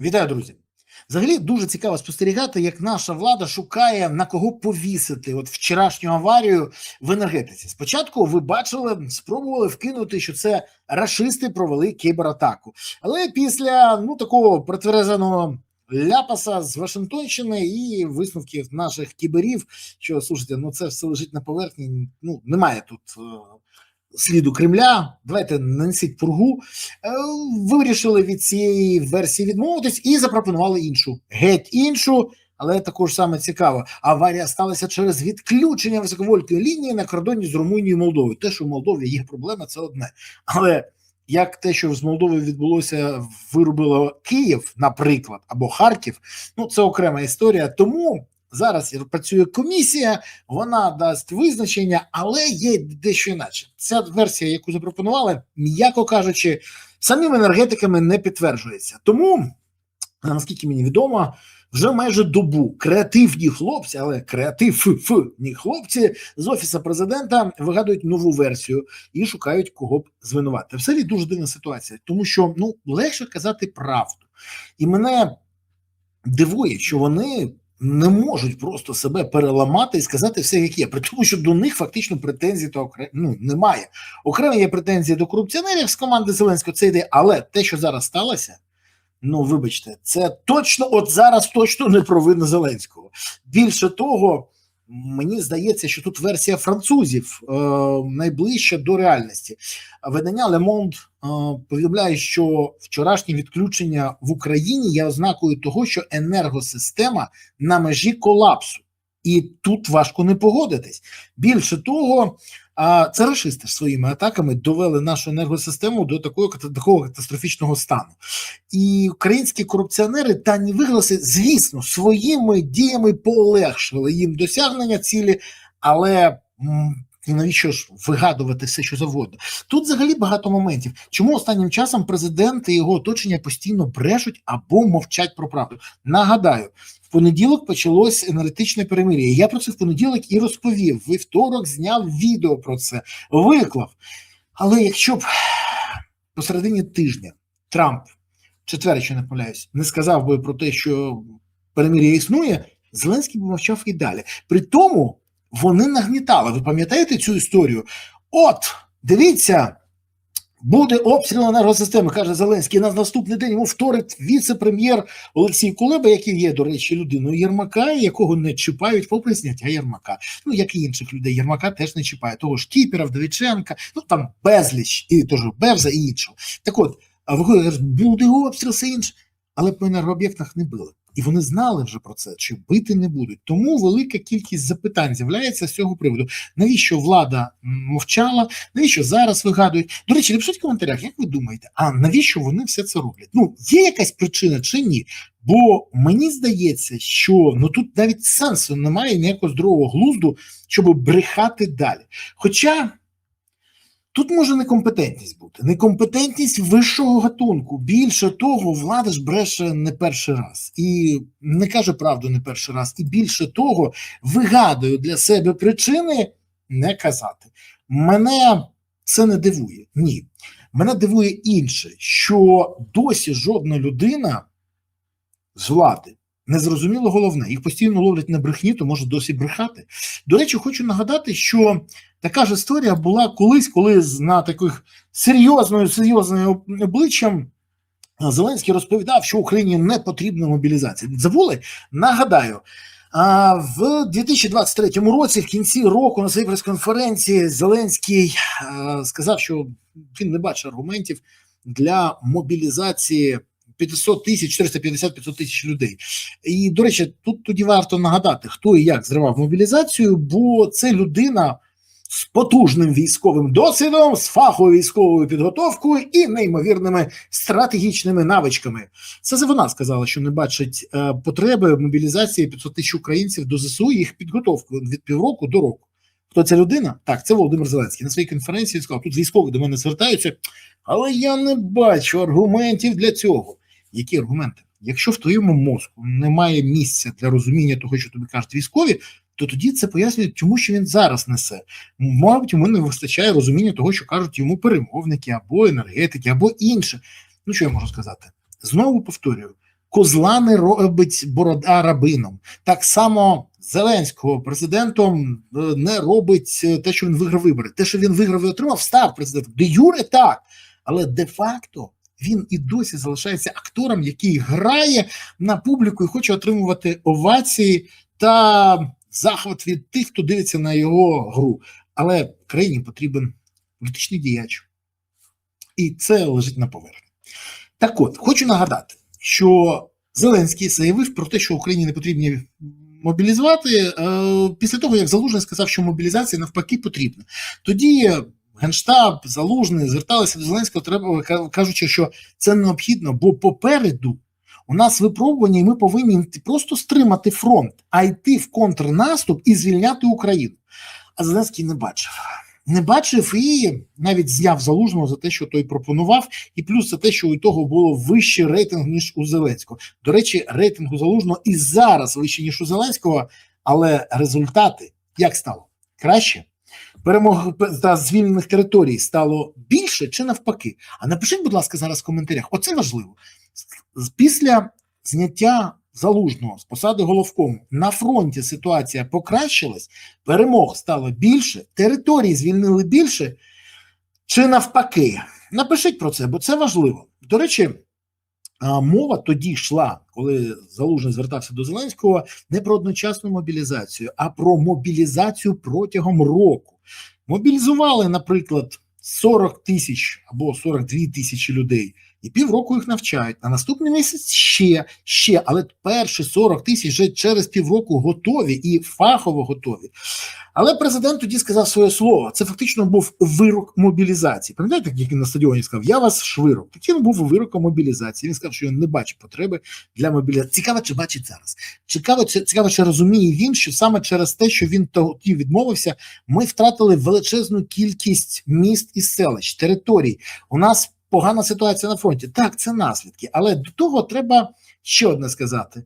Вітаю, друзі! Взагалі дуже цікаво спостерігати, як наша влада шукає на кого повісити от вчорашню аварію в енергетиці. Спочатку ви бачили, спробували вкинути, що це рашисти провели кібератаку. Але після такого протверезаного ляпаса з Вашингтонщини і висновків наших кіберів, що слушайте, це все лежить на поверхні. Немає тут сліду Кремля, давайте нанесіть пургу, вирішили від цієї версії відмовитись і запропонували іншу, геть іншу, але також саме цікаво, аварія сталася через відключення високовольтної лінії на кордоні з Румунією і Молдовою. Те, що в Молдові є проблема, це одне. Але як те, що з Молдовою відбулося, виробило Київ, наприклад, або Харків, це окрема історія. Тому зараз працює комісія, вона дасть визначення, але є дещо інакше. Ця версія, яку запропонували, м'яко кажучи, самим енергетиками не підтверджується. Тому, наскільки мені відомо, вже майже добу креативні хлопці, але креативні хлопці з Офісу Президента вигадують нову версію і шукають кого б звинувати. Взагалі дуже дивна ситуація, тому що легше казати правду. І мене дивує, що вони не можуть просто себе переламати і сказати все, як є. При тому, що до них фактично претензій немає. Окремо є претензії до корупціонерів з команди Зеленського, це йде. Але те, що зараз сталося, вибачте, це точно, от зараз точно не провина Зеленського. Більше того, мені здається, що тут версія французів найближча до реальності. Видання Le Monde повідомляє, що вчорашнє відключення в Україні є ознакою того, що енергосистема на межі колапсу. І тут важко не погодитись. Більше того, це рашисти своїми атаками довели нашу енергосистему до такого катастрофічного стану. І українські корупціонери Тані Вигласи, звісно, своїми діями полегшили їм досягнення цілі, але навіщо ж вигадувати все, що завгодно? Тут взагалі багато моментів. Чому останнім часом президент і його оточення постійно брешуть або мовчать про правду? Нагадаю, в понеділок почалось енергетичне перемир'я. Я про це в понеділок і розповів. У вівторок зняв відео про це, виклав. Але якщо б посередині тижня Трамп, четвер, якщо не помиляюсь, не сказав би про те, що перемир'я існує, Зеленський б мовчав і далі. При тому вони нагнітали. Ви пам'ятаєте цю історію? От, дивіться, буде обстріл енергосистеми, каже Зеленський. На наступний день йому вторить віце-прем'єр Олексій Кулеба, який є, до речі, людиною Єрмака, якого не чіпають попри зняття Єрмака. Як і інших людей, Єрмака теж не чіпає. Того ж Кіпера, Вдовиченка, там безліч, і теж Бевза і іншого. Так от, виходить, буде обстріл, все інше. Але по енергооб'єктах не били. І вони знали вже про це, чи бити не будуть. Тому велика кількість запитань з'являється з цього приводу. Навіщо влада мовчала? Навіщо зараз вигадують? До речі, напишіть в коментарях, як ви думаєте, а навіщо вони все це роблять? Є якась причина чи ні? Бо мені здається, що тут навіть сенсу немає ніякого здорового глузду, щоб брехати далі. Хоча тут може некомпетентність бути. Некомпетентність вищого гатунку. Більше того, влада ж бреше не перший раз. І не каже правду не перший раз. І більше того, вигадує для себе причини не казати. Мене це не дивує. Ні. Мене дивує інше, що досі жодна людина з влади, незрозуміло головне, їх постійно ловлять на брехні, то може досі брехати. До речі, хочу нагадати, що така ж історія була колись, коли на таких серйозною обличчям Зеленський розповідав, що Україні не потрібна мобілізація. Забули? Нагадаю, в 2023 році, в кінці року, на своїй прес-конференції Зеленський сказав, що він не бачить аргументів для мобілізації 500 тисяч, 450-500 тисяч людей. І, до речі, тут тоді варто нагадати, хто і як зривав мобілізацію, бо це людина з потужним військовим досвідом, з фаховою військовою підготовкою і неймовірними стратегічними навичками. Це вона сказала, що не бачить потреби мобілізації 500 тисяч українців до ЗСУ і їх підготовку від півроку до року. Хто ця людина? Так, це Володимир Зеленський. На своїй конференції сказав, тут військові до мене звертаються, але я не бачу аргументів для цього. Які аргументи? Якщо в твоєму мозку немає місця для розуміння того, що тобі кажуть військові, то тоді це пояснює, чому що він зараз несе. Мабуть, йому не вистачає розуміння того, що кажуть йому перемовники, або енергетики, або інше. Що я можу сказати? Знову повторюю, козла не робить борода рабином. Так само Зеленського президентом не робить те, що він виграв вибори. Те, що він виграв і отримав, став президентом. Де юре так, але де-факто він і досі залишається актором, який грає на публіку і хоче отримувати овації та захват від тих, хто дивиться на його гру. Але країні потрібен політичний діяч. І це лежить на поверхні. Так от, хочу нагадати, що Зеленський заявив про те, що Україні не потрібні мобілізувати, після того, як Залужний сказав, що мобілізація навпаки потрібна. Тоді Генштаб, Залужний зверталися до Зеленського, кажучи, що це необхідно, бо попереду у нас випробування, і ми повинні не просто стримати фронт, а йти в контрнаступ і звільняти Україну. А Зеленський не бачив і навіть зняв Залужного за те, що той пропонував, і плюс за те, що у того було вищий рейтинг, ніж у Зеленського. До речі, рейтинг у Залужного і зараз вищий, ніж у Зеленського, але результати як стало? Краще? Перемог та звільнених територій стало більше чи навпаки? А напишіть, будь ласка, зараз в коментарях. Оце важливо. Після зняття Залужного з посади головкому на фронті ситуація покращилась, перемог стало більше, території звільнили більше, чи навпаки? Напишіть про це, бо це важливо. До речі, мова тоді йшла, коли Залужний звертався до Зеленського, не про одночасну мобілізацію, а про мобілізацію протягом року. Мобілізували, наприклад, 40 тисяч або 42 тисячі людей, і півроку їх навчають. На наступний місяць ще, але перші 40 тисяч вже через півроку готові і фахово готові. Але президент тоді сказав своє слово. Це фактично був вирок мобілізації. Пам'ятаєте, як він на стадіоні сказав, я вас швирок. Таким був вироком мобілізації. Він сказав, що він не бачить потреби для мобілізації. Цікаво, чи бачить зараз. Цікаво, чи розуміє він, що саме через те, що він тоді відмовився, ми втратили величезну кількість міст і селищ, територій. У нас погана ситуація на фронті. Так, це наслідки. Але до того треба ще одне сказати,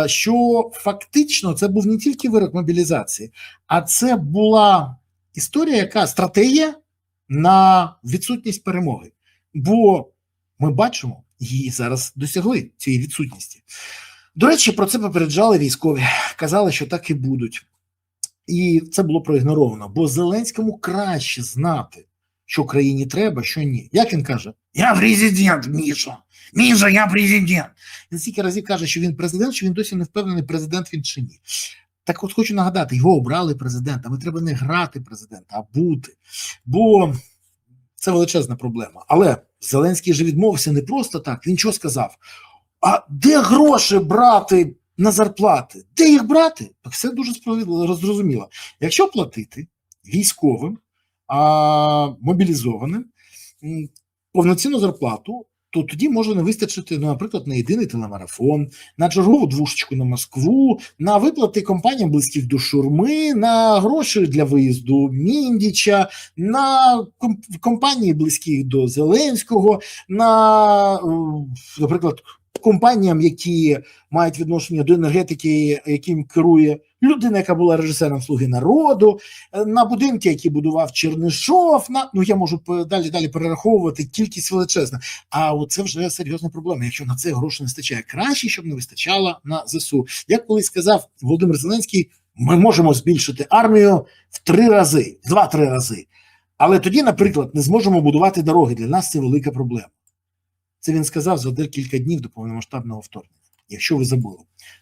що фактично це був не тільки вирок мобілізації, а це була історія, стратегія на відсутність перемоги. Бо ми бачимо, її зараз досягли, цієї відсутності. До речі, про це попереджали військові. Казали, що так і будуть. І це було проігноровано, бо Зеленському краще знати, що країні треба, що ні. Як він каже? Я президент, Міша. Міша, я президент. Він стільки разів каже, що він президент, що він досі не впевнений, президент він чи ні. Так от хочу нагадати, його обрали президентом, і треба не грати президента, а бути. Бо це величезна проблема. Але Зеленський же відмовився не просто так. Він що сказав? А де гроші брати на зарплати? Де їх брати? Так все дуже зрозуміло. Якщо платити військовим, мобілізованим повноцінну зарплату, то тоді може не вистачити, наприклад, на єдиний телемарафон, на чергову двушечку на Москву, на виплати компаніям близьких до Шурми, на гроші для виїзду Міндіча, на компанії близьких до Зеленського, на, наприклад, компаніям, які мають відношення до енергетики, яким керує людина, яка була режисером «Слуги народу», на будинки, які будував Чернишов, я можу далі перераховувати, кількість величезна. А це вже серйозна проблема, якщо на це грошей не вистачає. Краще, щоб не вистачало на ЗСУ. Як колись сказав Володимир Зеленський, ми можемо збільшити армію в 2-3 рази. Але тоді, наприклад, не зможемо будувати дороги. Для нас це велика проблема. Це він сказав за декілька днів до повномасштабного вторгнення, якщо ви забули.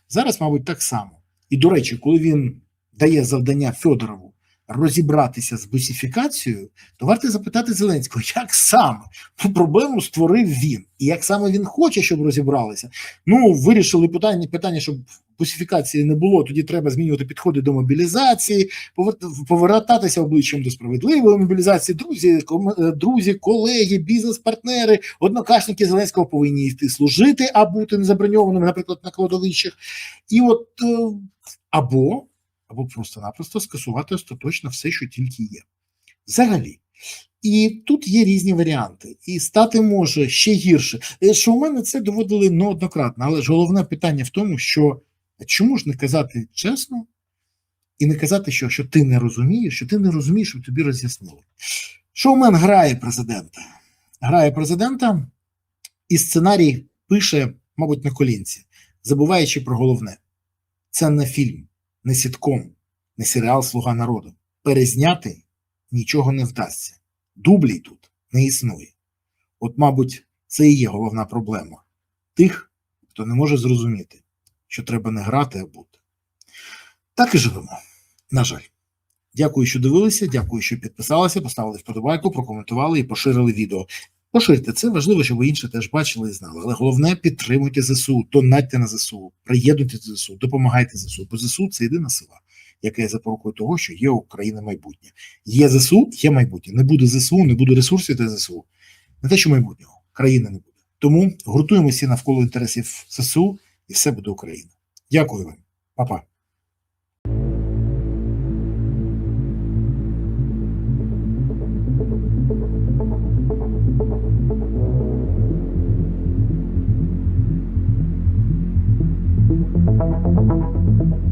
Зараз, мабуть, так само. І, до речі, коли він дає завдання Федорову розібратися з бусифікацією, то варто запитати Зеленського, як саме ту проблему створив він, і як саме він хоче, щоб розібралися. Вирішили питання, щоб бусифікації не було, тоді треба змінювати підходи до мобілізації, повертатися обличчям до справедливої мобілізації. Друзі, колеги, бізнес-партнери, однокашники Зеленського повинні йти служити, а бути незаброньованими, наприклад, на кладовищах. І або просто-напросто скасувати остаточно все, що тільки є. Взагалі. І тут є різні варіанти. І стати може ще гірше. Що у мене це доводили неоднократно, але ж головне питання в тому, що чому ж не казати чесно і не казати, що ти не розумієш, щоб тобі роз'яснили. Шоумен грає президента. І сценарій пише мабуть, на колінці, забуваючи про головне. Це не фільм, не сітком, не серіал «Слуга народу». Перезняти нічого не вдасться. Дублій тут не існує. От, мабуть, це і є головна проблема тих, хто не може зрозуміти, що треба не грати, а бути. Так і живемо. На жаль. Дякую, що дивилися, дякую, що підписалися, поставили вподобайку, прокоментували і поширили відео. Поширте, це важливо, щоб ви інші теж бачили і знали. Але головне, підтримуйте ЗСУ, донатьте на ЗСУ, приєднуйтесь до ЗСУ, допомагайте ЗСУ. Бо ЗСУ – це єдина сила, яка є запорукою того, що є у України майбутнє. Є ЗСУ, є майбутнє. Не буде ЗСУ, не буде ресурсів для ЗСУ. Не те, що майбутнього. Країни не буде. Тому гуртуємося навколо інтересів ЗСУ, і все буде Україна. Дякую вам. Па-па. Thank you.